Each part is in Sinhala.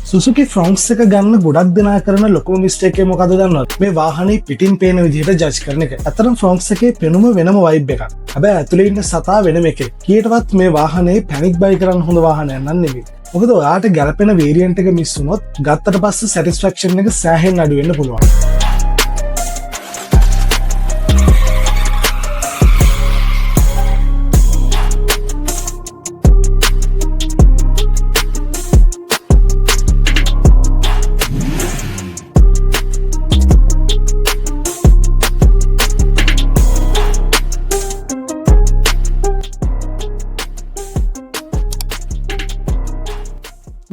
සුසුකි ෆ්‍රොන්ක්ස් එක ගන්න ගොඩක් දෙනා කරන ලොකුම මිස්ටේක් එක මොකද දන්නවද? මේ වාහනේ පිටින් පේන විදිහට ජජ් කරන එක. අතරම ෆ්‍රොන්ක්ස් එකේ පෙනුම වෙනම වයිබ් එකක්. හැබැයි ඇතුලේ ඉන්න සතා වෙනම එකෙක්. කීයටවත් මේ වාහනේ පැනික් බයි කරන්න හොඳ වාහනයක් නන් නෙවෙයි. මොකද ඔයාට ගැලපෙන වේරියන්ට් එක මිස් වුණොත් ගත්තට පස්සේ සැටිස්ෆැක්ෂන් එක සෑහෙන්න අඩු වෙන්න පුළුවන්.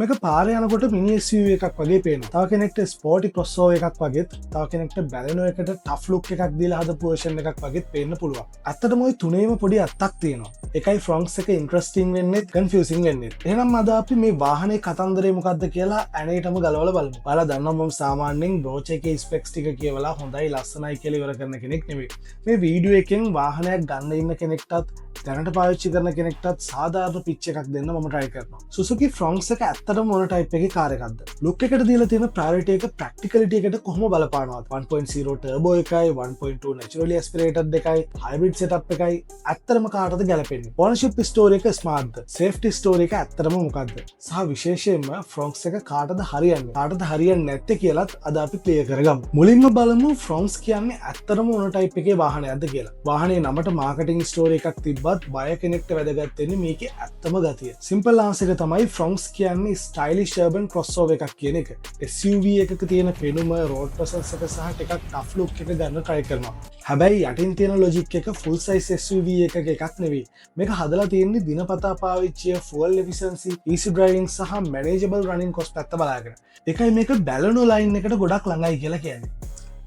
මේක පාරේ යනකොට මිනි SUV එකක් වගේ පේනවා. තව කෙනෙක්ට ස්පෝර්ටි ක්‍රොස්ஓවර් එකක් වගේත්, තව කෙනෙක්ට බැලනෝ එකට ටෆ් ලුක් එකක් දීලා හදපු version එකක් වගේත් පේන්න පුළුවන්. ඇත්තටම ওই තුනේම පොඩි අත්තක් තියෙනවා. එකයි ෆ්‍රොන්ක්ස් එක ඉන්ටරෙස්ටිං වෙන්නේ, කන්ෆියුසිං වෙන්නේ. එහෙනම් අද අපි මේ වාහනේ කතන්දරේ මොකද්ද කියලා ඇනේටම ගලවලා බලමු. ඔයාලා දන්නවා මම සාමාන්‍යයෙන් බ්‍රෝච් එකේ ස්පෙක්ස් ටික කියවලා හොඳයි ලස්සනයි කියලා ඉවර කරන කෙනෙක් නෙවෙයි. මේ වීඩියෝ එකෙන් වාහනයක් ගන්න ඉන්න කෙනෙක්ටත් දැනට පාවිච්චි කරන කෙනෙක්ටත් සාධාරණ පිච් එකක් දෙන්න මම try කරනවා. Suzuki Fronx එක ඇත්තටම මොන type එකේ කාර් එකක්ද? ලුක් එකට දීලා තියෙන priority එක practicality එකට කොහොම බලපානවද? 1.0 turbo එකයි, 1.2 naturally aspirated එකයි, hybrid setup එකයි ඇත්තටම කාටද ගැලපෙන්නේ? Ownership story එක smartද? Safety story එක ඇත්තටම මොකද්ද? සහ විශේෂයෙන්ම Fronx එක කාටද හරියන්නේ? කාටද හරියන්නේ නැත්තේ කියලාත් අද අපි clear කරගමු. මුලින්ම බලමු Fronx කියන්නේ ඇත්තටම මොන type එකේ වාහනයක්ද කියලා. වාහනේ නමට marketing story එකක් තිබ්බත් බය කෙනෙක්ට වැදගත් වෙන්නේ මේකේ ඇත්තම ගතිය. සිම්පල් ආන්සර් එක තමයි Fronx කියන්නේ ස්ටයිලිෂ් urban crossover එකක් කියන එක. SUV එකක තියෙන පෙනුම, road presence එක සහ ටිකක් tough look එක ගන්න try කරනවා. හැබැයි යටින් තියෙන logic එක full size SUV එකක් නෙවෙයි. මේක හදලා තියෙන්නේ දිනපතා පාවිච්චිය, fuel efficiency, easy driving සහ manageable running cost පැත්ත බලාගෙන. ඒකයි මේක Baleno line එකට ගොඩක් ළඟයි කියලා කියන්නේ.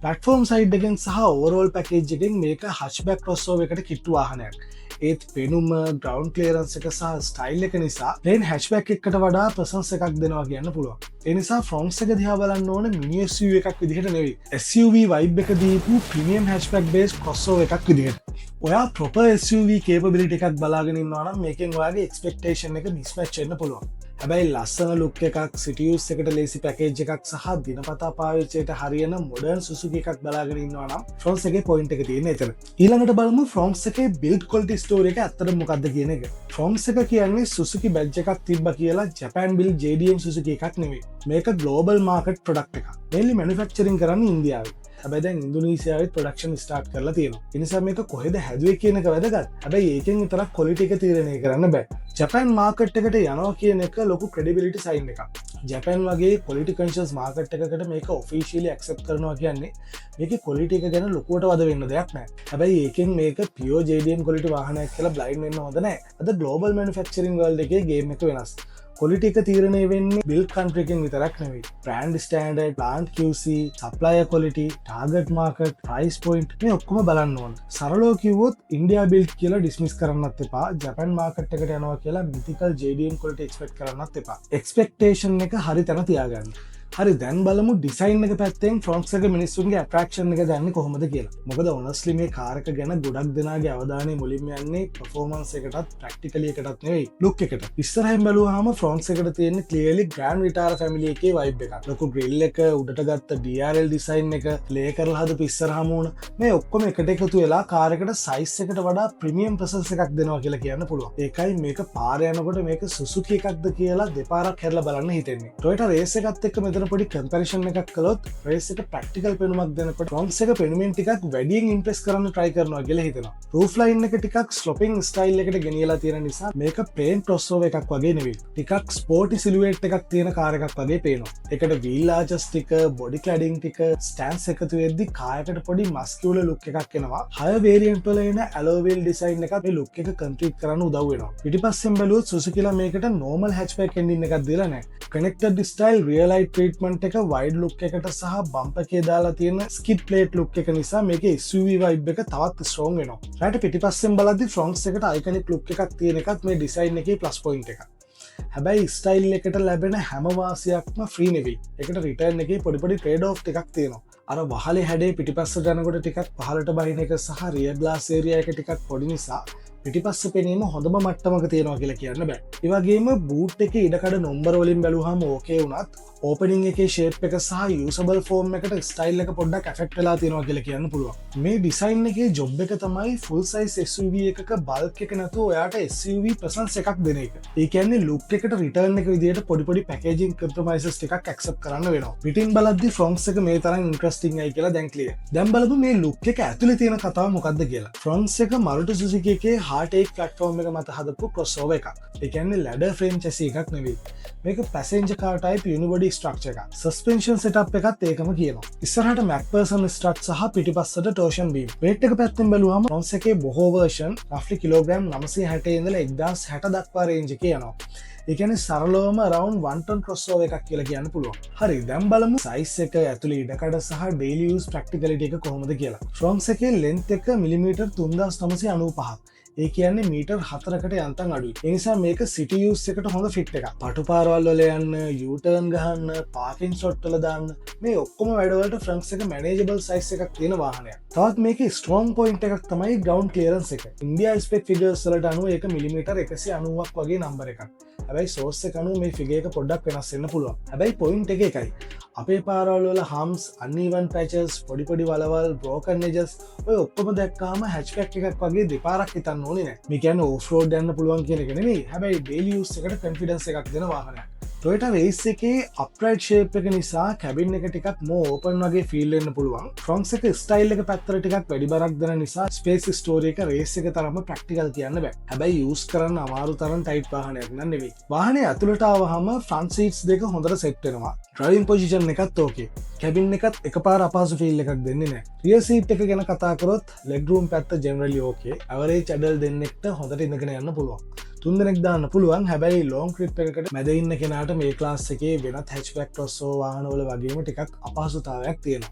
platform side එකෙන් සහ overall package එකෙන් මේක hatchback crossover එකට කිට්ටු වාහනයක්. ඒත් පෙනුම, ග්‍රවන්් ක්ලියරන්ස් එක සහ ස්ටයිල් එක නිසා ප්ලේන් හැච්බැක් එකට වඩා ප්‍රසන්ස් එකක් දෙනවා කියන්න පුළුවන්. ඒ නිසා ෆ්‍රොන්ක්ස් එක දිහා බලන්න ඕන මිනි SUV එකක් විදිහට නෙවෙයි. SUV vibe එක දීපු ප්‍රීමියම් හැච්බැක් බේස් crossover එකක් විදිහට. ඔයා proper SUV capability එකක් බලාගෙන ඉන්නවා නම් මේකෙන් ඔයාගේ expectation එක mismatch වෙන්න පුළුවන්. හැබැයි ලස්සන ලුක් එකක්, සිටි යූස් එකට ලේසි පැකේජ් එකක් සහ දිනපතා පාවිච්චියට හරියන මොඩර්න් Suzuki එකක් බලාගෙන ඉන්නවා නම් Fronx එකේ පොයින්ට් එක තියෙන්නේ එතන. ඊළඟට බලමු Fronx එකේ build quality story එක ඇත්තටම මොකක්ද කියන එක. Fronx එක කියන්නේ Suzuki badge එකක් තිබ්බා කියලා Japan build JDM Suzuki එකක් නෙවෙයි. මේක global market product එකක්. mainly manufacturing කරන්නේ ඉන්දියාවේ. හැබැයි දැන් ඉන්දුනීසියාවෙත් ප්‍රොඩක්ෂන් ස්ටාර්ට් කරලා තියෙනවා. ඒ නිසා මේක කොහෙද හැදුවේ කියන එක වැදගත්. හැබැයි ඒකෙන් විතරක් ක්වොලිටි එක තීරණය කරන්න බෑ. ජපාන් මාකට් එකට යනවා කියන එක ලොකු ක්‍රෙඩිබිලිටි සයින් එකක්. ජපාන් වගේ ක්වොලිටි කන්ෂස් මාකට් එකකට මේක ඔෆිෂියලි ඇක්සෙප්ට් කරනවා කියන්නේ මේකේ ක්වොලිටි එක ගැන ලොකුවට වද වෙන්න දෙයක් නෑ. හැබැයි ඒකෙන් මේක පියෝ JDM ක්වොලිටි වාහනයක් කියලා බ්ලයින්ඩ් වෙන්න හොඳ නෑ. අද ග්ලෝබල් මැනුෆැක්චරින් වර්ල්ඩ් එකේ ගේම් එක වෙනස්. ක්වොලිටි එක තීරණය වෙන්නේ බිල්ඩ් කන්ට්‍රි එකෙන් විතරක් නෙවෙයි. Brand standard, plant QC, supplier quality, target market, price point මේ ඔක්කොම බලන්න ඕන. සරලව කිව්වොත් ඉන්දියා බිල්ඩ් කියලා ඩිස්මිස් කරන්නත් එපා. ජපාන් මාකට් එකට යනවා කියලා මිතිකල් JDM ක්වොලිටි එක්ස්පෙක්ට් කරන්නත් එපා. එක්ස්පෙක්ටේෂන් එක හරි තැන තියාගන්න. හරි දැන් බලමු ඩිසයින් එක පැත්තෙන් Fronx එක මිනිස්සුන්ගේ ඇට්‍රැක්ෂන් එක ගන්නේ කොහොමද කියලා. මොකද honestly මේ කාර් එක ගැන ගොඩක් දෙනාගේ අවධානය මුලින්ම යන්නේ performance එකටත් practically එකටත් නෙවෙයි look එකට. ඉස්සරහින් බැලුවාම Fronx එකට තියෙන clearly Grand Vitara family එකේ vibe එකක්. ලොකු grill එක, උඩට ගත්ත DRL design එක, play කරලා හදපු ඉස්සරහම උන මේ ඔක්කොම එකට එකතු වෙලා කාර් එකට size එකට වඩා premium presence එකක් දෙනවා කියලා කියන්න පුළුවන්. ඒකයි මේක පාරේ යනකොට මේක Suzuki එකක්ද කියලා දෙපාරක් හැරලා බලන්න හිතෙන්නේ. Toyota race එකත් එක්ක මෙතන පොඩි කම්පැරිසන් එකක් කළොත් රේස් එක ප්‍රැක්ටිකල් පෙනුමක් දෙනකොට Fronx එක පෙනුමෙන් ටිකක් වැඩියෙන් ඉම්ප්‍රෙස් කරන්න try කරනවා කියලා හිතෙනවා. රූෆ් ලයින් එක ටිකක් ස්ලොපින් ස්ටයිල් එකට ගෙනියලා තියෙන නිසා මේක ප්ලේන් crossover එකක් වගේ නෙවෙයි. ටිකක් ස්පෝර්ටි සිලුවේට් එකක් තියෙන කාර් එකක් වගේ පේනවා. ඒකට wheel arches ටික, body cladding ටික, stance එකතු වෙද්දි කායකට පොඩි muscular look එකක් එනවා. higher variant වල එන alloy wheel design එකත් මේ look එක complete කරන්න උදව් වෙනවා. පිටිපස්සෙන් බැලුවොත් Suzuki ලා මේකට normal hatchback engine එකක් දීලා නැහැ. connected style rear light treatment එක වයිඩ් ලුක් එකට සහ බම්ප් එකේ දාලා තියෙන ස්කිඩ් ප්ලේට් ලුක් එක නිසා මේකේ SUV vibe එක තවත් ස්ට්‍රෝං වෙනවා. රයිට් පිටිපස්සෙන් බලද්දි Fronx එකට අයිකනික් ලුක් එකක් තියෙන එකත් මේ ඩිසයින් එකේ ප්ලස් පොයින්ට් එකක්. හැබැයි ස්ටයිල් එකට ලැබෙන හැම වාසියක්ම ෆ්‍රී නෙවෙයි. ඒකට රිටර්න් එකේ පොඩි පොඩි ට්‍රේඩ් ඔෆ් ටිකක් තියෙනවා. අර වහලේ හැඩේ පිටිපස්සට යනකොට ටිකක් පහළට බහින එක සහ රියර් ග්ලාස් ඒරියා එක ටිකක් පොඩි නිසා පිටිපස්ස පෙනීම හොඳම මට්ටමක තියෙනවා කියලා කියන්න බෑ. ඒ වගේම බූට් එකේ ඉඩකඩ නම්බර වලින් බැලුවාම ඕකේ වුණත් ඕපනින් එකේ ෂේප් එක සහ යූසබල් ෆෝම් එකට ස්ටයිල් එක පොඩ්ඩක් ඇෆෙක්ට් වෙලා තියෙනවා කියලා කියන්න පුළුවන්. මේ ඩිසයින් එකේ ජොබ් එක තමයි ෆුල් සයිස් SUV එකක බල්ක් එක නැතුව ඔයාට SUV ප්‍රසන්ස් එකක් දෙන එක. ඒ කියන්නේ ලුක් එකට රිටර්න් එක විදිහට පොඩි පැකේජින් කම්ප්‍රොමයිසස් ටිකක් ඇක්සෙප්ට් කරන්න වෙනවා. පිටින් බලද්දි ෆ්‍රොන්ට්ස් එක මේ තරම් ඉන්ටරෙස්ටිං අයි කියලා දැන් ක්ලියර්. දැන් බලමු මේ ලුක් එක ඇතුලේ තියෙන කතාව මොකක්ද කියලා. ෆ්‍රොන්ට්ස් එක Maruti Suzuki එකේ Heartache platform එක මත හදපු crossover එකක්. ඒ කියන්නේ ladder frame chassis එකක් නෙවෙයි. මේක passenger car type unibody structure එකක්. suspension setup එකත් ඒකම කියනවා. ඉස්සරහට MacPherson strut සහ පිටිපස්සට torsion beam. weight එක පැත්තෙන් බැලුවාම Fronts එකේ බොහෝ version roughly kilogram 960 ඉඳලා 1060 දක්වා range එකේ යනවා. ඒ කියන්නේ සරලවම around 1 ton crossover එකක් කියලා කියන්න පුළුවන්. හරි, දැන් බලමු size එක ඇතුලේ ඉඩකඩ සහ daily use practicality එක කොහොමද කියලා. Fronts එකේ length එක මිලිමීටර් 3995ක්. ඒ කියන්නේ මීටර් 4කට යන්තම් අඩුයි. ඒ නිසා මේක සිටි යූස් එකට හොඳ ෆිට් එකක්. පටු පාරවල් වල යන්න, U-turn ගහන්න, පාර්කින් ස්ලොට් වල දාන්න මේ ඔක්කොම වැඩවලට ෆ්‍රන්ට්ස් එක මැනේජබල් සයිස් එකක් තියෙන වාහනයක්. තවත් මේකේ ස්ට්‍රෝං පොයින්ට් එකක් තමයි ග්‍රවුන්ඩ් ක්ලියරන්ස් එක. ඉන්දියා ස්පෙක් ෆිගර්ස් වලට අනුව ඒක මිලිමීටර් 190ක් වගේ නම්බර් එකක්. හැබැයි සෝස් එක අනුව මේ ෆිගර් එක පොඩ්ඩක් වෙනස් වෙන්න පුළුවන්. හැබැයි පොයින්ට් එක එකයි. අපේ පාරවල් වල හම්ස්, uneven patches, පොඩි වලවල්, broken edges ඔය ඔක්කොම දැක්කාම hatchback එකක් වගේ දෙපාරක් හිතන්න ඕනේ නෑ. මේ කියන්නේ off road යන්න පුළුවන් කියන එක නෙමෙයි. හැබැයි daily use එකට confidence එකක් දෙන වාහනයක්. Toyota Race එකේ upright shape එක නිසා cabin එක ටිකක් more open වගේ feel වෙන්න පුළුවන්. Fronts එක style එක පැත්තට ටිකක් වැඩි බරක් දෙන නිසා space story එක race එක තරම practical කියන්න බෑ. හැබැයි use කරන්න අමාරු තරම් tight වාහනයක් නන් නෙවෙයි. වාහනේ ඇතුළට ආවහම front seats දෙක හොඳට set වෙනවා. driving position එකත් okay. cabin එකත් එකපාර අපහසු feel එකක් දෙන්නේ නැහැ. rear seat එක ගැන කතා කරොත් leg room පැත්ත generally okay. average adult දෙන්නෙක්ට හොඳට ඉඳගෙන යන්න පුළුවන්. 3 දෙනෙක් දාන්න පුළුවන්. හැබැයි long trip එකකට මැද ඉන්න කෙනාට මේ ක්ලාස් එකේ වෙනත් hatchback crossover වාහනවල වගේම ටිකක් අපහසුතාවයක් තියෙනවා.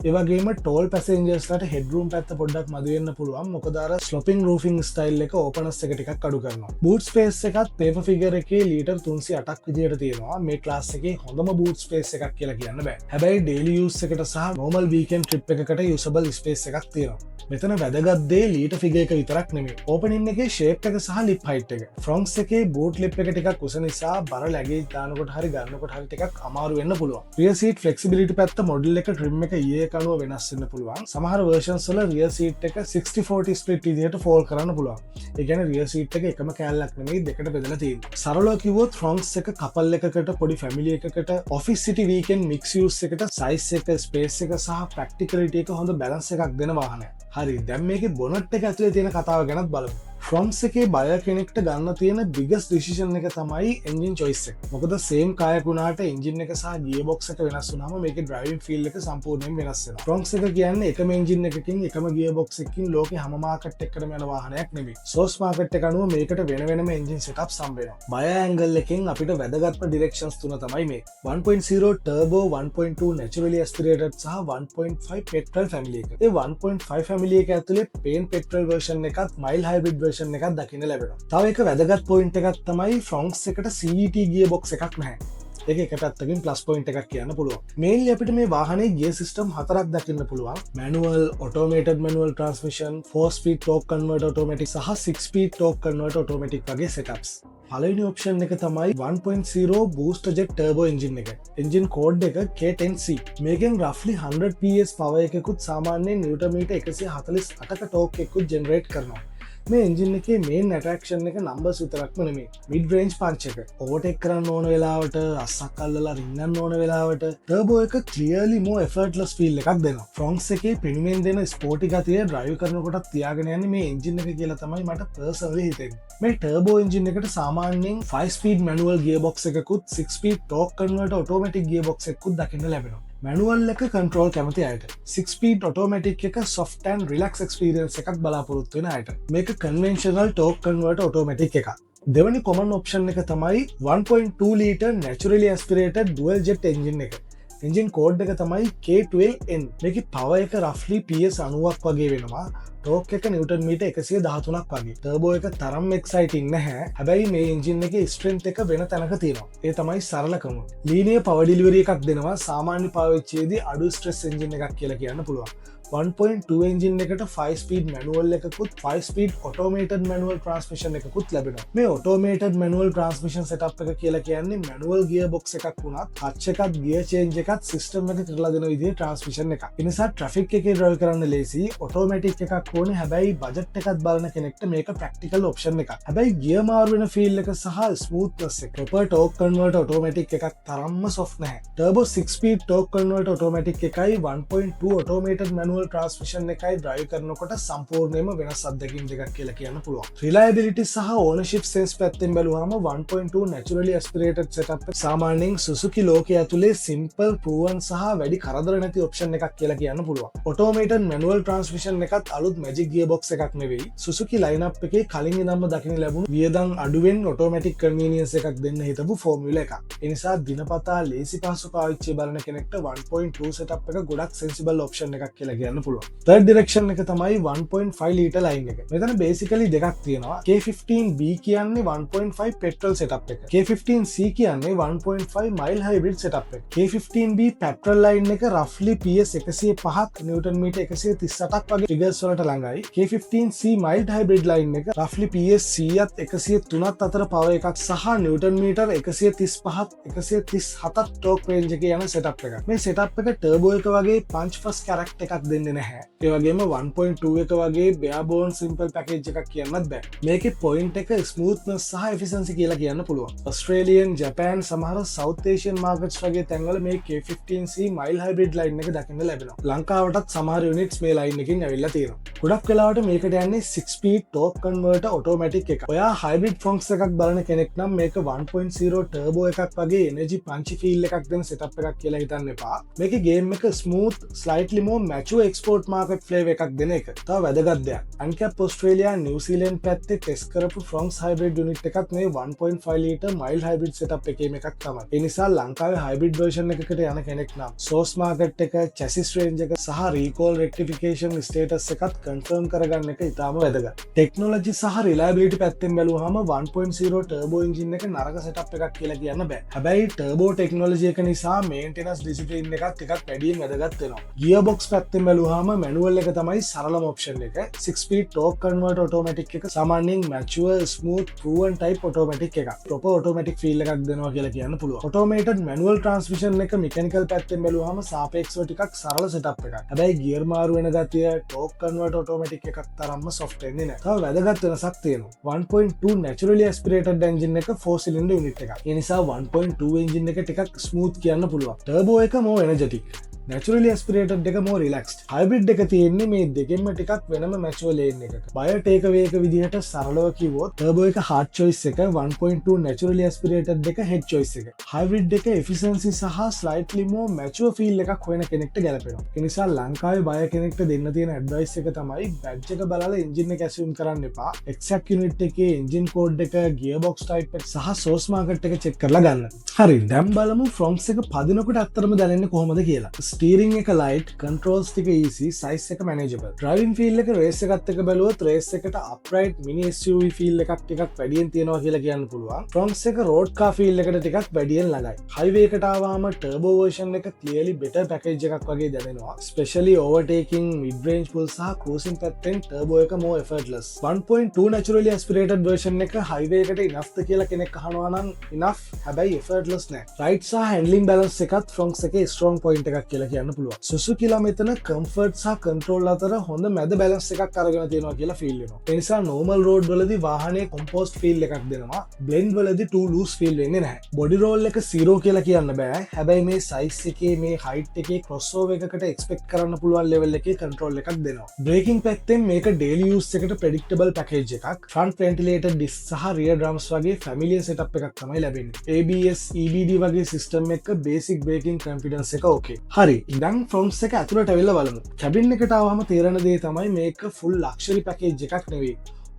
ඒ වගේම tall passengers ලට headroom පැත්ත පොඩ්ඩක් මදි වෙන්න පුළුවන්. මොකද අර sloping roofing style එක openness එක ටිකක් අඩු කරනවා. boot space එකත් paper figure එකේ ලීටර් 308ක් විදියට තියෙනවා. මේ ක්ලාස් එකේ හොඳම boot space එකක් කියලා කියන්න බෑ. හැබැයි daily use එකට සහ normal weekend trip එකකට usable space එකක් තියෙනවා. මෙතන වැදගත් දේ ලීටර් figure එක විතරක් නෙමෙයි. opening එකේ shape එක සහ lip height එක. Fronts එකේ boot lip එක ටිකක් උස නිසා බර luggage දානකොට හරි ගන්නකොට හරි ටිකක් අමාරු වෙන්න පුළුවන්. rear seat flexibility පැත්ත model එක trim එක අනුව වෙනස් වෙන්න පුළුවන්. සමහර versions වල rear seat එක 60-40 split විදිහට fold කරන්න පුළුවන්. ඒ කියන්නේ rear seat එක එකම කෑල්ලක් නෙමෙයි දෙකට බෙදලා තියෙනවා. සරලව කිව්වොත් fronts එක couple එකකට, පොඩි family එකකට, office city weekend mix use එකට size එක, space එක සහ practicality එක හොඳ balance එකක් දෙන වාහනයක්. හරි, දැන් මේකේ bonnet එක ඇතුලේ තියෙන කතාව ගැනත් බලමු. Fronts එකේ buyer කෙනෙක්ට ගන්න තියෙන biggest decision එක තමයි engine choice එක. මොකද same කායක් වුණාට engine එක සහ gearbox එක වෙනස් වුණාම මේකේ driving feel එක සම්පූර්ණයෙන් වෙනස් වෙනවා. Fronts එක කියන්නේ එකම engine එකකින් එකම gearbox එකකින් ලෝකේ හැම market එකකටම යන වාහනයක් නෙවෙයි. source market එක අනුව මේකට වෙනම engine setups හම්බ වෙනවා. buyer angle එකෙන් අපිට වැදගත්ම directions තුන තමයි මේ. 1.0 turbo, 1.2 naturally aspirated සහ 1.5 petrol family එක. ඒ 1.5 family එක ඇතුලේ plain petrol version එකත් mild hybrid version එකක් දකින්න ලැබෙනවා. තව එක වැදගත් පොයින්ට් එකක් තමයි fronts එකට CVT gearbox එකක් නැහැ. ඒක එක පැත්තකින් ප්ලස් පොයින්ට් එකක් කියන්න පුළුවන්. මේන්ලි අපිට මේ වාහනේ gear system 4ක් දකින්න පුළුවන්. manual, automated manual transmission, 4-speed torque converter automatic සහ 6-speed torque converter automatic වගේ setups. පළවෙනි ඔප්ෂන් එක තමයි 1.0 booster jet turbo engine එක. engine code එක K10C. මේකෙන් roughly 100 PS power එකකුත් සාමාන්‍යයෙන් නිව්ටන් මීටර් 148ක torque එකකුත් generate කරනවා. මේ engine එකේ main attraction එක numbers විතරක්ම නෙමෙයි. mid range punch එක. overtake කරන්න ඕන වෙලාවට, අස්සක් අල්ලලා රින්නන්න ඕන වෙලාවට turbo එක clearly more effortless feel එකක් දෙනවා. fronts එකේ premium දෙන sporty ගතිය drive කරනකොට තියාගෙන යන්නේ මේ engine එක කියලා තමයි මට personally හිතෙන්නේ. මේ turbo engine එකට සාමාන්‍යයෙන් 5 speed manual gearbox එකකුත් 6 speed torque converter automatic gearbox එකකුත් දකින්න ලැබෙනවා. manual එක control කැමති අයට, 6 speed automatic එක soft and relax experience එකක් බලාපොරොත්තු වෙන අයට මේක conventional torque converter automatic එකක්. දෙවැනි common option එක තමයි 1.2 liter naturally aspirated dual jet engine එක. engine code එක තමයි K12N. මේකේ power එක roughly PS 90ක් වගේ වෙනවා. ටෝක් එක නිවටන් මීට 113ක් වගේ. ටර්බෝ එක තරම් එක්සයිටින් නැහැ. හැබැයි මේ එන්ජින් එකේ ස්ට්‍රෙන්ත් එක වෙන තැනක තියෙනවා. ඒ තමයි සරලකම. ලීනියර් පවර් ඩෙලිවරි එකක් දෙනවා. සාමාන්‍ය පාවිච්චියේදී අඩු ස්ට්‍රෙස් එන්ජින් එකක් කියලා කියන්න පුළුවන්. 1.2 එන්ජින් එකට 5 ස්පීඩ් මැනුවල් එකකුත් 5 ස්පීඩ් ඔටෝමේටඩ් මැනුවල් ට්‍රාන්ස්මිෂන් එකකුත් ලැබෙනවා. මේ ඔටෝමේටඩ් මැනුවල් ට්‍රාන්ස්මිෂන් සෙටප් එක කියලා කියන්නේ මැනුවල් ගියර් බොක්ස් එකක් වුණත් ටච් එකත් ගියර් චේන්ජ් එකත් සිස්ටම් එක කරලා දෙන විදිහේ ට්‍රාන්ස්මිෂන් එකක්. ඒ නිසා ට්‍රැෆික් එකේ ඩ්‍රයිව් කරන්න ලේසි. ඔටෝමැටික් එකක් ඕනේ. හැබැයි බජට් එකත් බලන කෙනෙක්ට මේක ප්‍රැක්ටිකල් ඔප්ෂන් එකක්. හැබැයි ගියර් මාරු වෙන ෆීල් එක සහ ස්මූත්නස් එක ප්‍රොපර් ටෝක් කන්වර්ටර් ඔටෝමැටික් එකක් තරම්ම සොෆ්ට් නැහැ. Turbo 6 speed talk converter automatic එකයි 1.2 ඔටෝමේටඩ් මැනුවල් ට්‍රාන්ස්මිෂන් එකයි ඩ්‍රයිව් කරනකොට සම්පූර්ණයෙන්ම වෙනස් අත්දැකීම් දෙකක් කියලා කියන්න පුළුවන්. රිලයබිලිටි සහ ඕනර්ෂිප් සෙන්ස් පැත්තෙන් බැලුවාම 1.2 naturally aspirated setup එක සාමාන්‍යයෙන් Suzuki ලෝකයේ ඇතුලේ simple proven සහ වැඩි කරදර නැති ඔප්ෂන් එකක් කියලා කියන්න පුළුවන්. automated manual transmission එකත් අලුත් magic gearbox එකක් නෙවෙයි. Suzuki lineup එකේ කලින් ඉඳන්ම දකින්න ලැබුණු වියදම් අඩුවෙන් automatic convenience එකක් දෙන්න හිතපු ෆෝමියුලා එකක්. ඒ නිසා දිනපතා ලේසි පහසු පාවිච්චිය බලන කෙනෙක්ට 1.2 setup එක ගොඩක් sensible option එකක් කියලා කියන්න පුළුවන්. third direction එක තමයි 1.5 liter line එක. මෙතන basically දෙකක් තියෙනවා. K15B කියන්නේ 1.5 petrol setup එක. K15C කියන්නේ 1.5 mild hybrid setup එක. K15B petrol line එක roughly PS 105ක් Newton meter 138ක් වගේ figures වලට ළඟයි. K15C mild hybrid line එක roughly PS 100ත් 103ත් අතර power එකක් සහ Newton meter 135ක් 137ක් torque range එකේ යන setup එකක්. මේ setup එක turbo එක වගේ punch first character එකක් දෙන්නේ නැහැ. ඒ වගේම 1.2 එක වගේ bare bones simple package එකක් කියන්නත් බෑ. මේකේ point එක smoothness සහ efficiency කියලා කියන්න පුළුවන්. Australian, Japan සමහර South Asian markets වගේ තැන්වල මේ K15C mild hybrid line එක දකින්න ලැබෙනවා. ලංකාවටත් සමහර units මේ line එකකින් ඇවිල්ලා තියෙනවා. ගොඩක් වෙලාවට මේකට යන්නේ 6 speed torque converter automatic එක. ඔයා hybrid funks එකක් බලන කෙනෙක් නම් මේක 1.0 turbo එකක් වගේ energy punchy feel එකක් දෙන setup එකක් කියලා හිතන්න එපා. මේකේ game එක smooth, slightly more mature export market flavor එකක් දෙන එක. තව වැදගත් දෙයක්. Ancap Australia, New Zealand පැත්තේ test කරපු Fronx hybrid unit එකත් මේ 1.5 liter mild hybrid setup එකේම එකක් තමයි. ඒ නිසා ලංකාවේ hybrid version එකකට යන කෙනෙක් නම් source market එක, chassis range එක සහ recall rectification status එකත් confirm කරගන්න එක ඉතාම වැදගත්. Technology සහ reliability පැත්තෙන් බැලුවාම 1.0 turbo engine එක නරක setup එකක් කියලා කියන්න බෑ. හැබැයි turbo technology එක නිසා maintenance discipline එකත් ටිකක් වැඩියෙන් වැදගත් වෙනවා. Gearbox පැත්තෙන් බැලුවාම manual එක තමයි සරලම option එක. 6 speed torque converter automatic එක සාමාන්‍යයෙන් mature, smooth, proven type automatic එකක්. proper automatic feel එකක් දෙනවා කියලා කියන්න පුළුවන්. automated manual transmission එක mechanical පැත්තෙන් බැලුවාම සාපේක්ෂව ටිකක් සරල setup එකක්. හැබැයි gear මාරු වෙන ගතිය torque converter automatic එකක් තරම්ම soft වෙන්නේ නැහැ. තව වැදගත් වෙනසක් තියෙනවා. 1.2 naturally aspirated engine එක 4 cylinder unit එකක්. ඒ නිසා 1.2 engine එක ටිකක් smooth කියන්න පුළුවන්. turbo එක more energetic. naturally aspirated එක more relaxed. hybrid එක තියෙන්නේ මේ දෙකෙන්ම ටිකක් වෙනම mature lane එකක. buyer takeaway එක විදිහට සරලව කිව්වොත් turbo එක hard choice එක, 1.2 naturally aspirated එක head choice එක. hybrid එක efficiency සහ slightly more mature feel එකක් හොයන කෙනෙක්ට ගැලපෙනවා. ඒ නිසා ලංකාවේ buyer කෙනෙක්ට දෙන්න තියෙන advice එක තමයි badge එක බලලා engine එක assume කරන්න එපා. exact unit එකේ engine code එක, gearbox type එක සහ source market එක check කරලා ගන්න. හරි, දැන් බලමු Fronx එක පදිනකොට අත්‍තරම දැනෙන්නේ කොහොමද කියලා. ස්ටීරිං එක ලයිට්, කන්ට්‍රෝල්ස් ටික easy, සයිස් එක manageable. ඩ්‍රයිවිං ෆීල් එක රේස් එකත් එක්ක බැලුවොත් රේස් එකට අප්රයිට් මිනි SUV ෆීල් එකක් ටිකක් වැඩියෙන් තියෙනවා කියලා කියන්න පුළුවන්. Fronx එක රෝඩ් කාර් ෆීල් එකට ටිකක් වැඩියෙන් ළඟයි. හයිවේ එකට ආවම ටර්බෝ version එක clearly better package එකක් වගේ දැනෙනවා. especially overtaking, mid range pull සහ cruising පැත්තෙන් turbo එක more effortless. 1.2 naturally aspirated version එක highway එකට enough ද කියලා කෙනෙක් අහනවා නම් enough, හැබැයි effortless නෑ. ride සහ handling balance එකත් Fronx එකේ strong point එකක් කියලා කියන්න පුළුවන්. Suzuki ලා මෙතන comfort සහ control අතර හොඳ මැද balance එකක් අරගෙන තියෙනවා කියලා feel වෙනවා. ඒ නිසා normal road වලදී වාහනේ composed feel එකක් දෙනවා. blend වලදී too loose feel වෙන්නේ නැහැ. body roll එක 0 කියලා කියන්න බෑ. හැබැයි මේ size එකේ, මේ height එකේ crossover එකකට expect කරන්න පුළුවන් level එකේ control එකක් දෙනවා. braking පැත්තෙන් මේක daily use එකට predictable package එකක්. front ventilated disc සහ rear drums වගේ familiar setup එකක් තමයි ලැබෙන්නේ. ABS, EBD වගේ system එක basic braking confidence එක okay. හරි, දැන් Fronx එක ඇතුළට ඇවිල්ලා බලමු. cabin එකට ආවම තේරෙන දේ තමයි මේක full luxury package එකක් නෙවෙයි.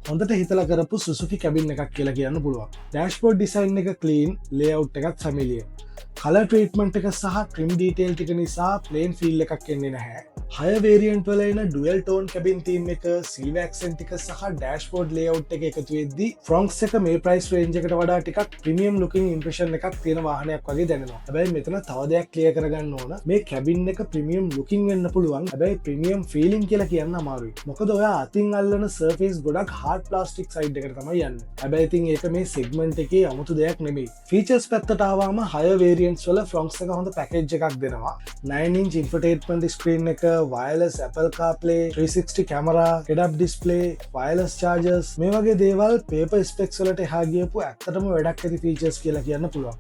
හොඳට හිතලා කරපු Suzuki cabin එකක් කියලා කියන්න පුළුවන්. dashboard design එක clean, layout එකත් familiar. color treatment එක සහ trim detail ටික නිසා plain feel එකක් එන්නේ නැහැ. හය වේරියන්ට් වල එන ඩුවල් ටෝන් කැබින් තීම් එක, සිල්වර් ඇක්සන්ට් එක සහ ඩෑෂ්බෝඩ් ලේඅවුට් එක එකතු වෙද්දී ෆ්‍රොන්ක්ස් එක මේ ප්‍රයිස් රේන්ජ් එකට වඩා ටිකක් ප්‍රීමියම් ලුකින් ඉම්ප්‍රෙෂන් එකක් තියෙන වාහනයක් වගේ දැනෙනවා. හැබැයි මෙතන තව දෙයක් ක්ලියර් කරගන්න ඕන. මේ කැබින් එක ප්‍රීමියම් ලුකින් වෙන්න පුළුවන්. හැබැයි ප්‍රීමියම් ෆීලිං කියලා කියන්න අමාරුයි. මොකද ඔයා අතින් අල්ලන සර්ෆේස් ගොඩක් හાર્ඩ් ප්ලාස්ටික් සයිඩ් එකට තමයි යන්නේ. හැබැයි ඉතින් ඒක මේ සෙග්මන්ට් එකේ 아무තු දෙයක් නෙමෙයි. ෆීචර්ස් පැත්තට ආවම හය වේරියන්ට්ස් වල ෆ්‍රොන්ක්ස් එක හොඳ පැකේජ් එකක් දෙනවා. 9-inch infotainment screen එක, wireless Apple CarPlay, 360 camera, head-up display, wireless chargers මේ වගේ දේවල් paper specs වලට එහා ගියපු ඇත්තටම වැඩක් ඇති features කියලා කියන්න පුළුවන්.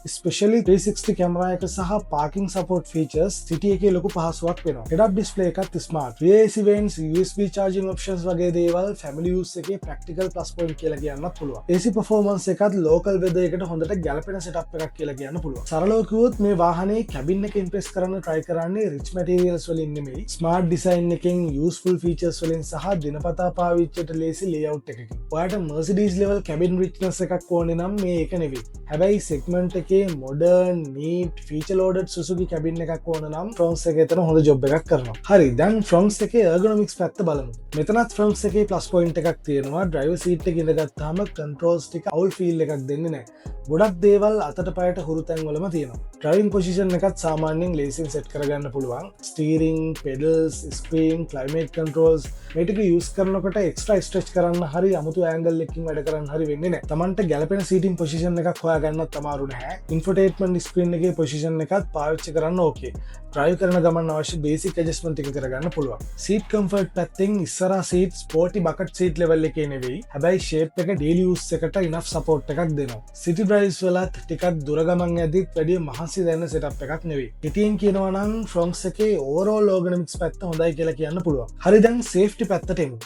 especially 360 camera එක සහ parking support features city එකේ ලොකු පහසුවක් වෙනවා. head-up display එකත් smart. rear AC vents, USB charging options වගේ දේවල් family use එකේ practical plus point කියලා කියන්නත් පුළුවන්. AC performance එකත් local weather එකට හොඳට ගැලපෙන setup එකක් කියලා කියන්න පුළුවන්. සරලව කිව්වොත් මේ වාහනේ cabin එක impress කරන්න try කරන්නේ rich materials වලින් නෙමෙයි, smart design එකෙන්, useful features වලින් සහ දිනපතා පාවිච්චියට ලේසි layout එකකින්. ඔයාට Mercedes level cabin richness එකක් ඕනේ නම් මේ එක නෙවෙයි. හැබැයි segment එක modern, neat, feature loaded Suzuki cabin එකක් ඕන නම් Fronx එකේ එතන හොඳ job එකක් කරනවා. හරි, දැන් Fronx එකේ ergonomics පැත්ත බලමු. මෙතනත් Fronx එකේ plus point එකක් තියෙනවා. driver seat එකේ ඉඳගත්තාම controls ටික owl feel එකක් දෙන්නේ නැහැ. ගොඩක් දේවල් අතට පයට හුරු තැන් වලම තියෙනවා. driving position එකත් සාමාන්‍යයෙන් ලේසියෙන් set කරගන්න පුළුවන්. steering, pedals, screen, climate controls මේ ටික use කරනකොට extra stretch කරන්න හරි අමුතු angle එකකින් වැඩ කරන්න හරි වෙන්නේ නැහැ. Tamanට ගැලපෙන seating position එකක් හොයාගන්නත් අමාරු නැහැ. infotainment screen එකේ position එකත් පාවිච්චි කරන්න ඕකේ. drive කරන ගමන් අවශ්‍ය basic adjustment ටික කරගන්න පුළුවන්. seat comfort පැත්තෙන් ඉස්සරහා seat sporty bucket seat level එකේ නෙවෙයි. හැබැයි shape එක daily use එකට enough support එකක් දෙනවා. city drives වලත් ටිකක් දුර ගමන් යද්දිත් වැඩි මහන්සි දැනෙන setup එකක් නෙවෙයි. ඉතින් කියනවා නම් Fronx එකේ overall ergonomics පැත්ත හොඳයි කියලා කියන්න පුළුවන්. හරි, දැන් safety පැත්තට එමු.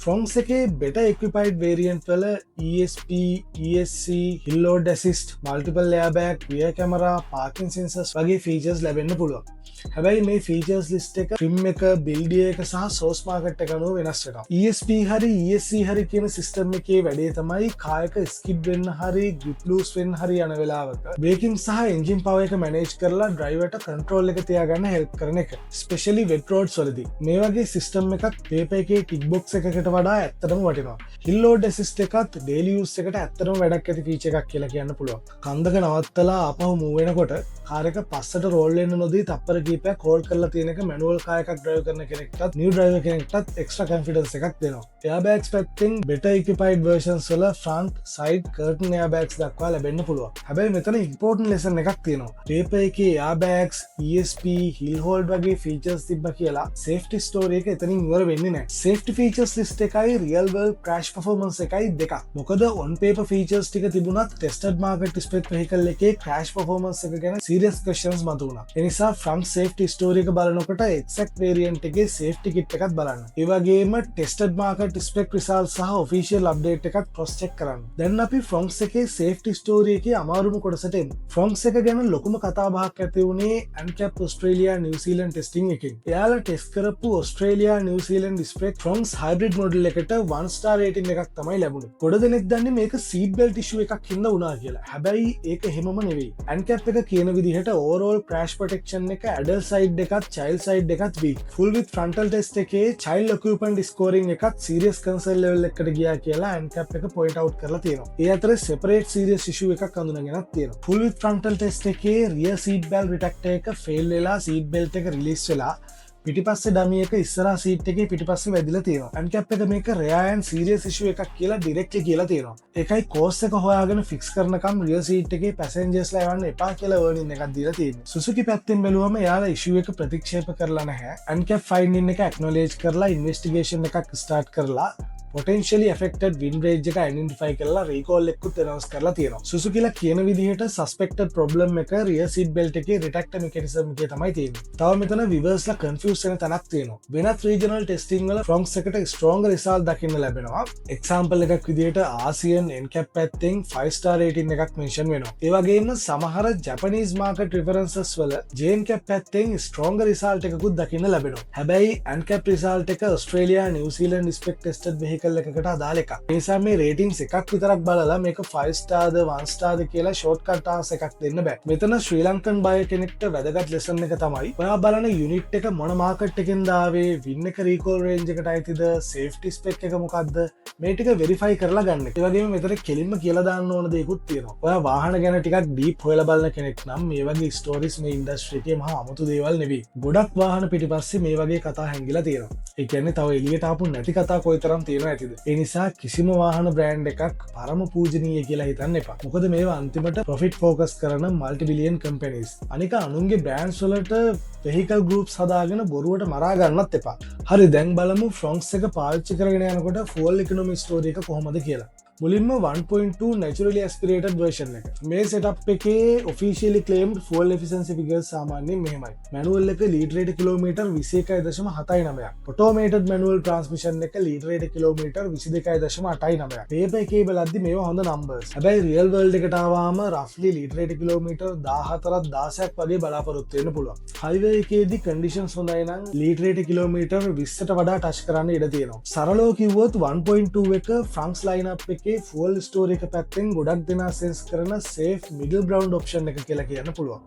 Fronx එකේ better equipped variant වල ESP, ESC, hill load assist, multiple airbag, rear camera, parking sensors වගේ features ලැබෙන්න පුළුවන්. හැබැයි මේ features list එක trim එක, build year එක සහ source market එක අනුව වෙනස් වෙනවා. ESP හරි ESC හරි කියන system එකේ වැඩේ තමයි car එක skid වෙන්න හරි grip loose වෙන්න හරි යන වෙලාවක braking සහ engine power එක manage කරලා driverට control එක තියාගන්න help කරන එක. especially wet roads වලදී මේ වගේ system එකක් paper එකේ tick box එකකට වඩා ඇත්තටම වටිනවා. hill load assist එකත් daily use එකට ඇත්තටම වැඩක් ඇති feature එකක් කියලා කියන්න පුළුවන්. කන්දක නවත්තලා ආපහු move වෙනකොට car එක පස්සට roll වෙන්න නොදී තප්පර කීපයක් hold කරලා තියෙන එක manual car එකක් drive කරන කෙනෙක්ටත් new driver කෙනෙක්ටත් extra confidence එකක් දෙනවා. airbags පැත්තෙන් better equipped versions වල front, side, curtain airbags දක්වා ලැබෙන්න පුළුවන්. හැබැයි මෙතන important lesson එකක් තියෙනවා. paper එකේ airbags, ESP, hill hold වගේ features තිබ්බ කියලා safety story එක එතනින් ඉවර වෙන්නේ නැහැ. safety features list එකයි real world crash performance එකයි දෙකක්. මොකද on paper features ටික තිබුණත් tested market spec vehicle එකේ crash performance එක ගැන serious questions මතුවුණා. ඒ නිසා front safety story එක බලනකොට exact variant එකේ safety kit එකත් බලන්න. ඒ වගේම tested market spec results සහ official update එකත් cross check කරන්න. දැන් අපි Fronx එකේ safety story එකේ අමාරුම කොටසට එමු. Fronx එක ගැන ලොකුම කතා බහක් ඇති වුණේ ANCAP Australia New Zealand testing එකෙන්. එයාලා test කරපු Australia New Zealand spec Fronx hybrid model එකට 1 star rating එකක් තමයි ලැබුණේ. ගොඩ දෙනෙක් දන්නේ මේක seat belt issue එකක් හින්දා වුණා කියලා. හැබැයි ඒක එහෙමම නෙවෙයි. ANCAP එක කියන විදිහට overall crash protection එක adult side එකත් child side එකත් weak. full with frontal test එකේ child occupant scoring එකත් serious concern level එකකට ගියා කියලා ANCAP එක point out කරලා තියෙනවා. ඒ අතර separate serious issue එකක් හඳුනාගෙනත් තියෙනවා. full with frontal test එකේ rear seat belt retractor එක fail වෙලා seat belt එක release වෙලා පිටිපස්සේ ඩමි එක ඉස්සරහා සීට් එකේ පිටිපස්සේ වැදිලා තියෙනවා. ANCAP එක මේක rare and serious issue එකක් කියලා directly කියලා තියෙනවා. ඒකයි course එක හොයාගෙන fix කරනකම් rear seat එකේ passengers ලා යවන්න එපා කියලා warning එකක් දීලා තියෙනවා. Suzuki පැත්තෙන් බැලුවම එයාලා issue එක ප්‍රතික්ෂේප කරලා නැහැ. ANCAP finding එක acknowledge කරලා investigation එකක් start කරලා potentially affected wind range එක identify කරලා recall එකකුත් announce කරලා තියෙනවා. Suzuki ලා කියන විදිහට suspected problem එක rear seat belt එකේ retractor mechanism එකේ තමයි තියෙන්නේ. තව මෙතන viewers ලා confuse වෙන තැනක් තියෙනවා. වෙනත් regional testing වල Fronx එකට strong result දකින්න ලැබෙනවා. example එකක් විදිහට ASEAN NCAP පැත්තෙන් 5 star rating එකක් mention වෙනවා. ඒ වගේම සමහර Japanese market references වල JNCAP පැත්තෙන් stronger result එකකුත් දකින්න ලැබෙනවා. හැබැයි ANCAP result එක Australia New Zealand spec tested vehicle vehicle එකකට අදාළ එකක්. ඒ නිසා මේ රේටින්ග්ස් එකක් විතරක් බලලා මේක 5 ස්ටාර්ද 1 ස්ටාර්ද කියලා ෂෝට්කට් ආන්සර් එකක් දෙන්න බෑ. මෙතන ශ්‍රී ලංකන් බය කෙනෙක්ට වැදගත් ලෙසන් එක තමයි ඔයා බලන යුනිට් එක මොන මාකට් එකෙන්ද ආවේ, වින් එක රීකෝල් රේන්ජ් එකට අයිතිද, සේෆ්ටි ස්පෙක් එක මොකක්ද, මේ ටික වෙරිෆයි කරලා ගන්න. ඒ වගේම මෙතන කෙලින්ම කියලා දාන්න ඕන දේකුත් තියෙනවා. ඔයා වාහන ගැන ටිකක් ඩීප් හොයලා බලන කෙනෙක් නම් මේ වගේ ස්ටෝරිස් මේ ඉන්ඩස්ට්‍රි එකේ මහා අමුතු දේවල් නෙවෙයි. ගොඩක් වාහන පිටිපස්සේ මේ වගේ කතා හැංගිලා තියෙනවා. ඒ කියන්නේ තව එළියට ආපු නැති කතා කොයිතරම් තියෙනවා ඇතිද. ඒ නිසා කිසිම වාහන බ්‍රෑන්ඩ් එකක් පරම පූජනීය කියලා හිතන්න එපා. මොකද මේවා අන්තිමට ප්‍රොෆිට් ෆෝකස් කරන මල්ටි බිලියන් කම්පැනිස්. අනික අනුන්ගේ බ්‍රෑන්ඩ්ස් වලට වෙහිකල් ගෲප්ස් හදාගෙන බොරුවට මරා ගන්නත් එපා. හරි, දැන් බලමු ෆ්‍රොන්ක්ස් එක පාවිච්චි කරගෙන යනකොට ෆුවල් ඉකොනොමි ස්ටෝරි එක කොහොමද කියලා. මුලින්ම 1.2 naturally aspirated version එක. මේ setup එකේ officially claimed fuel efficiency figures සාමාන්‍යයෙන් මෙහෙමයි. manual එක ලීටර් රේට කිලෝමීටර් 21.79ක්. automated manual transmission එක ලීටර් රේට කිලෝමීටර් 22.89ක්. paper එකේ බලද්දි මේවා හොඳ numbers. හැබැයි real world එකට ආවම roughly ලීටර් රේට කිලෝමීටර් 14ක් 16ක් වගේ බලාපොරොත්තු වෙන්න පුළුවන්. highway එකේදී conditions හොඳයි නම් ලීටර් රේට කිලෝමීටර් 20ට වඩා touch කරන්න ඉඩ තියෙනවා. සරලව කිව්වොත් 1.2 එක France lineup එක ෆුවල් ස්ටෝරි එක පැත්තෙන් ගොඩක් දෙනා සෙන්ස් කරන සේෆ් මිඩල් ග්‍රවුන්ඩ් ඔප්ෂන් එක කියලා කියන්න පුළුවන්.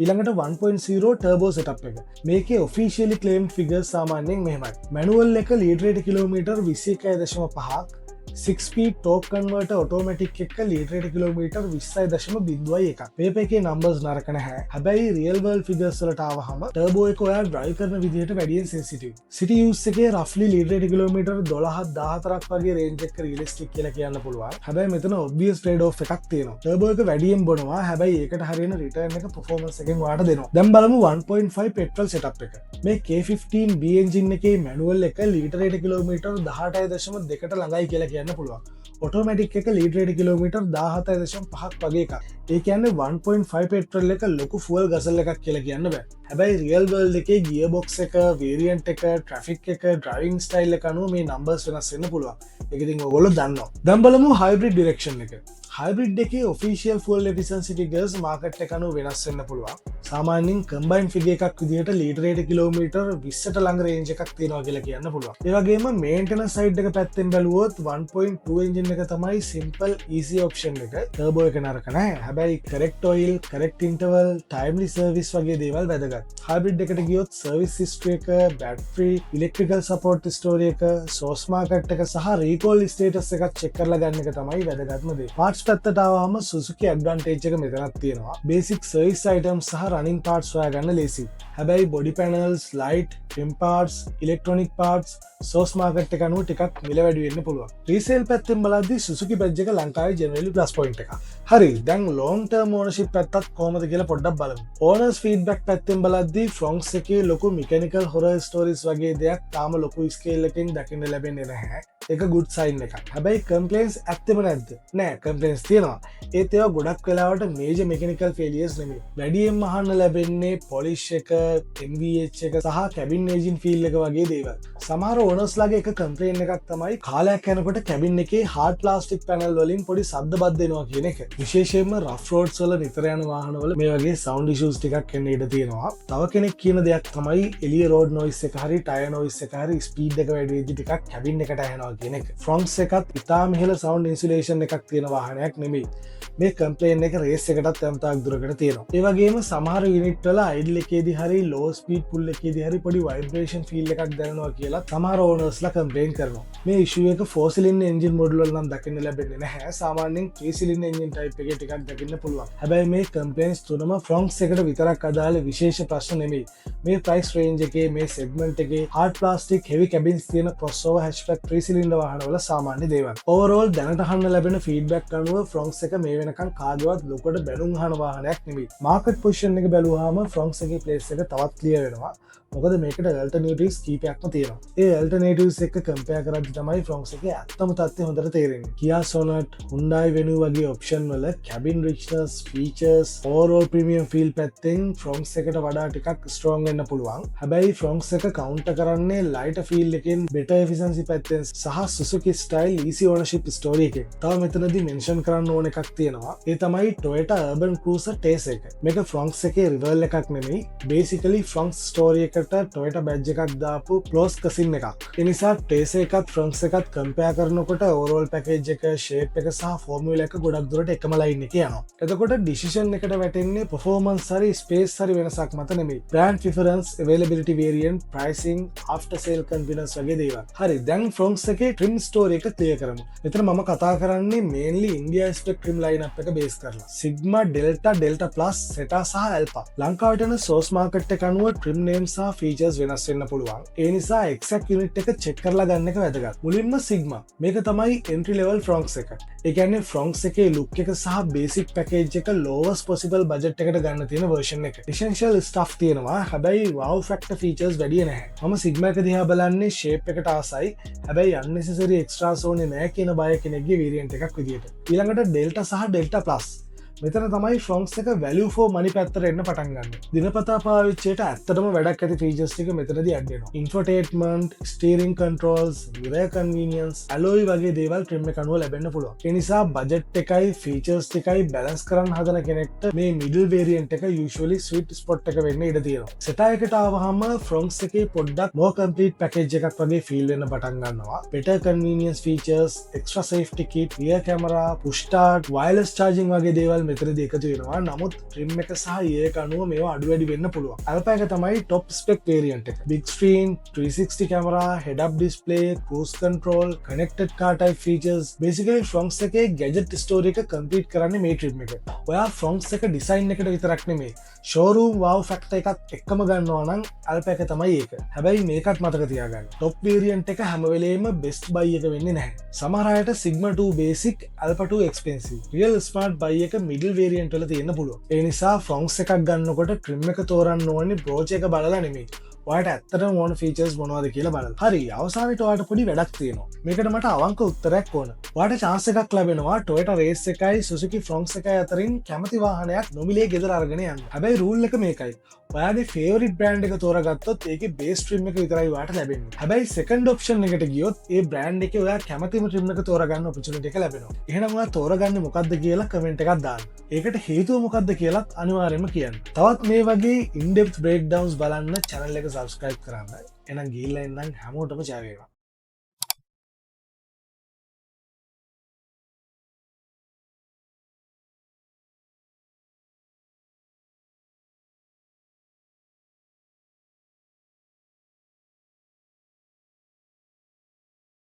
ඊළඟට 1.0 ටර්බෝ සෙටප් එක. මේකේ ඔෆිෂියලි ක්ලේම් ෆිගර්ස් සාමාන්‍යයෙන් මෙහෙමයි. මැනුවල් එක ලීටර් රේට කිලෝමීටර් 21.5ක්, 6 speed torque converter automatic එක ලීටර් රේට කිලෝමීටර් 20.01ක්. මේක එකේ numbers නරක නැහැ. හැබැයි real world figures වලට ආවහම turbo එක ඔයා drive කරන විදිහට වැඩියෙන් sensitive. city use එකේ roughly ලීටර් රේට කිලෝමීටර් 12-14ක් වගේ range එක realistic කියලා කියන්න පුළුවන්. හැබැයි මෙතන obvious trade off එකක් තියෙනවා. turbo එක වැඩියෙන් බොනවා. හැබැයි ඒකට හරියන return එක performance එකෙන් වාට දෙනවා. දැන් බලමු 1.5 petrol setup එක. මේ K15B engine එකේ manual එක ලීටර් රේට කිලෝමීටර් 18.2කට ළඟයි කියලා කියන්න පුළුවන්. ඔටෝමැටික් එක ලීටර් රේට කිලෝමීටර් 17.5ක් වගේ එකක්. ඒ කියන්නේ 1.5 පෙට්‍රල් එක ලොකු ෆුවල් ගසල් එකක් කියලා කියන්න බෑ. හැබැයි රියල් වර්ල්ඩ් එකේ ගියර් බොක්ස් එක, වේරියන්ට් එක, ට්‍රැෆික් එක, ඩ්‍රයිවිං ස්ටයිල් එක අනුව මේ නම්බර්ස් වෙනස් වෙන්න පුළුවන්. ඒක ඉතින් ඔයගොල්ලෝ දන්නවා. දැන් බලමු හයිබ්‍රිඩ් ඩිරෙක්ෂන් එක. හයිබ්‍රිඩ් එකේ official fuel efficiency figures market එක අනුව වෙනස් වෙන්න පුළුවන්. සාමාන්‍යයෙන් කම්බයින් ෆිගර් එකක් විදිහට ලීටර් රේට කිලෝමීටර් 20ට ළඟ රේන්ජ් එකක් තියෙනවා කියලා කියන්න පුළුවන්. ඒ වගේම මේන්ටනන්ස් සයිඩ් එක පැත්තෙන් බැලුවොත් 1.2 එන්ජින් එක තමයි සිම්පල් ඊසි ඔප්ෂන් එක. ටර්බෝ එක නරක නැහැ. හැබැයි correct oil, correct interval, timely service වගේ දේවල් වැදගත්. හයිබ්‍රිඩ් එකට ගියොත් සර්විස් හිස්ටරි එක, බැටරි, ඉලෙක්ට්‍රිකල් සපෝට් ස්ටෝරි එක, සෝස් මාකට් එක සහ රීකෝල් ස්ටේටස් එකක් චෙක් කරලා ගන්න එක තමයි වැදගත්ම දේ. පාර්ට්ස් පැත්තට ආවම Suzuki advantage එක මෙතනක් තියෙනවා. basic service items සහ running parts හොයාගන්න ලේසි. හැබැයි body panels, light, trim parts, electronic parts, source market එක අනුව ටිකක් මිල වැඩි වෙන්න පුළුවන්. resale පැත්තෙන් බලද්දී Suzuki badge එක ලංකාවේ generally plus point එකක්. හරි, දැන් long term ownership පැත්තත් කොහොමද කියලා පොඩ්ඩක් බලමු. owners feedback පැත්තෙන් බලද්දී Fronx එකේ ලොකු mechanical horror stories වගේ දෙයක් තාම ලොකු scale එකකින් දකින්න ලැබෙන්නේ නැහැ. ඒක good sign එකක්. හැබැයි complaints ඇත්තෙම නැද්ද? නෑ, complaints තියෙනවා. ඒත් ඒවා ගොඩක් වෙලාවට major mechanical failures නෙමෙයි. වැඩියෙන්ම අහන්න ලැබෙන්නේ polish එක, MVH එක සහ cabin engine feel එක වගේ දේවල්. සමහර owners ලාගේ එක complaint එකක් තමයි කාලයක් යනකොට cabin එකේ hard plastic panel වලින් පොඩි ශබ්ද බද්ද එනවා කියන එක. විශේෂයෙන්ම rough roads වල නිතර යන වාහනවල මේ වගේ sound issues ටිකක් එන්න ඉඩ තියෙනවා. තව කෙනෙක් කියන දෙයක් තමයි එළිය road noise එක හරි tire noise එක හරි speed එක වැඩි වෙද්දි ටිකක් cabin එකට ඇහෙනවා කියන එක. Fronx එකත් ඉතාම ඉහළ sound insulation එකක් තියෙන වාහනයක් නෙමෙයි. මේ කම්ප්ලේන් එක රේස් එකටත් යම්තාක් දුරකට තියෙනවා. ඒ වගේම සමහර යුනිට් වල අයිඩල් එකේදී හරි low speed pull එකේදී හරි පොඩි vibration feel එකක් දැනෙනවා කියලා සමහර owners ලා කම්ප්ලේන් කරනවා. මේ issue එක 4 cylinder engine model වල නම් දකින්න ලැබෙන්නේ නැහැ. සාමාන්‍යයෙන් 3 cylinder engine type එකේ ටිකක් දකින්න පුළුවන්. හැබැයි මේ complaints තුනම Fronx එකට විතරක් අදාළ විශේෂ ප්‍රශ්න නෙමෙයි. මේ price range එකේ මේ segment එකේ hard plastic heavy cabins තියෙන crossover hatchback 3 cylinder වාහනවල සාමාන්‍ය දේවල්. overall දැනට අහන්න ලැබෙන feedback අනුව Fronx එක මේ වෙනකන් කාගේවත් ලොකට බැනුම් අහන වාහනයක් නෙමෙයි. market position එක බැලුවාම Fronx එකේ place එක තවත් clear වෙනවා. මොකද මේකට alternatives කීපයක්ම තියෙනවා. ඒ alternatives එක්ක compare කරද්දි තමයි Fronx එකේ ඇත්තම තත්ත්වය හොඳට තේරෙන්නේ. Kia Sonet, Hyundai Venue වගේ option වල cabin richness, features, overall premium feel පැත්තෙන් Fronx එකට වඩා ටිකක් strong වෙන්න පුළුවන්. හැබැයි Fronx එක counter කරන්නේ lighter feel එකෙන් better efficiency පැත්තෙන් සහ Suzuki style easy ownership story එකෙන්. තව මෙතනදී mention කරන්න ඕන එකක් තියෙනවා. ඒ තමයි Toyota Urban Cruiser Taste එක. මේක Fronx එකේ rival එකක් නෙමෙයි, base basically ෆ්‍රොන්ක්ස් ස්ටෝරිය එකට ටොයටා බැජ් එකක් දාපු ප්ලෝස් කසින් එකක්. ඒ නිසා ටේස එකත් ෆ්‍රොන්ක්ස් එකත් කම්පෙයාර් කරනකොට ඕවරෝල් පැකේජ් එක, ෂේප් එක සහ ෆෝමියුලා එක ගොඩක් දුරට එකම ලයින් එකේ යනවා. එතකොට ඩිසිෂන් එකට වැටෙන්නේ performance හරි ස්පේස් හරි වෙනසක් මත නෙමෙයි. brand preference, availability variant, pricing, after sale convenience වගේ දේවල්. හරි, දැන් ෆ්‍රොන්ක්ස් එකේ trim story එක ක්ලියර් කරමු. මෙතන මම කතා කරන්නේ mainly India spec trim lineup එක බේස් කරලා. Sigma, Delta, Delta Plus, Zeta සහ Alpha. ලංකාවට එන source market එක අනුව trim names සහ features වෙනස් වෙන්න පුළුවන්. ඒ නිසා exact unit එක check කරලා ගන්න එක වැදගත්. මුලින්ම Sigma. මේක තමයි entry level Fronx එක. ඒ කියන්නේ Fronx එකේ look එක සහ basic package එක lowest possible budget එකට ගන්න තියෙන version එක. Essential stuff තියෙනවා. හැබැයි wow factor features වැඩි නැහැ. මම Sigma එක දිහා බලන්නේ shape එකට ආසයි. හැබැයි unnecessary extras ඕනේ නැහැ කියන බය කෙනෙක්ගේ variant එකක් විදියට. ඊළඟට Delta සහ Delta Plus. මෙතන තමයි ෆ්‍රොන්ක්ස් එක value for money පැත්තට එන්න පටන් ගන්න. දිනපතා පාවිච්චියට ඇත්තටම වැඩක් ඇති features ටික මෙතනදී add වෙනවා. Infotainment, steering controls, mirror convenience, alloy වගේ දේවල් trim එක අනුව ලැබෙන්න පුළුවන්. ඒ නිසා budget එකයි features ටිකයි balance කරන්න හදන කෙනෙක්ට මේ middle variant එක usually sweet spot එක වෙන්න ඉඩ තියෙනවා. Zeta එකට ආවහම ෆ්‍රොන්ක්ස් එකේ පොඩ්ඩක් more complete package එකක් වගේ feel වෙන්න පටන් ගන්නවා. Better convenience features, extra safety kit, rear camera, push start, wireless charging වගේ දේවල් මෙතරදී එකතු වෙනවා. නමුත් trim එක සහ ඒක අනුව මේවා අඩු වැඩි වෙන්න පුළුවන්. Alpha එක තමයි top spec variant එක. Big screen, 360 camera, head up display, cruise control, connected car type features. Basically Fronx එකේ gadget story එක complete කරන්නේ මේ trim එක. ඔයා Fronx එක design එකට විතරක් නෙමෙයි, showroom wow factor එකත් එක්කම ගන්නවා නම් Alpha එක තමයි ඒක. හැබැයි මේකත් මතක තියාගන්න. top variant එක හැම වෙලේම best buy එක වෙන්නේ නැහැ. සමහර අයට Sigma 2 basic, Alpha 2 expensive. real smart buy එක middle variant වල තියෙන්න පුළුවන්. ඒ නිසා Fronx එකක් ගන්නකොට trim එක තෝරන්න ඕනේ brooch එක බලලා නෙමෙයි. ඔයාට ඇත්තටම ඕන ෆීචර්ස් මොනවද කියලා බලන්න. හරි, අවසානයේ ඔයාට පොඩි වැඩක් තියෙනවා. මේකට මට අවංක උත්තරයක් ඕන. ඔයාට chance එකක් ලැබෙනවා Toyota Race එකයි Suzuki Fronx එකයි අතරින් කැමති වාහනයක් නොමිලේ ගෙදර අරගෙන යන්න. හැබැයි රූල් එක මේකයි. ඔයාගේ ෆේවරිට් බ්‍රෑන්ඩ් එක තෝරගත්තොත් ඒකේ බේස් trim එක විතරයි ඔයාට ලැබෙන්නේ. හැබැයි second option එකට ගියොත් ඒ බ්‍රෑන්ඩ් එකේ ඔයා කැමතිම trim එක තෝරගන්න opportunity එක ලැබෙනවා. එහෙනම් ඔයා තෝරගන්නේ මොකද්ද කියලා comment එකක් දාන්න. ඒකට හේතුව මොකද්ද කියලාත් අනිවාර්යයෙන්ම කියන්න. තවත් මේ වගේ in-depth breakdowns බලන්න channel එක subscribe කරන්න. එහෙනම් ගිහිල්ලා එන්නම් හැමෝටම ජය වේවා.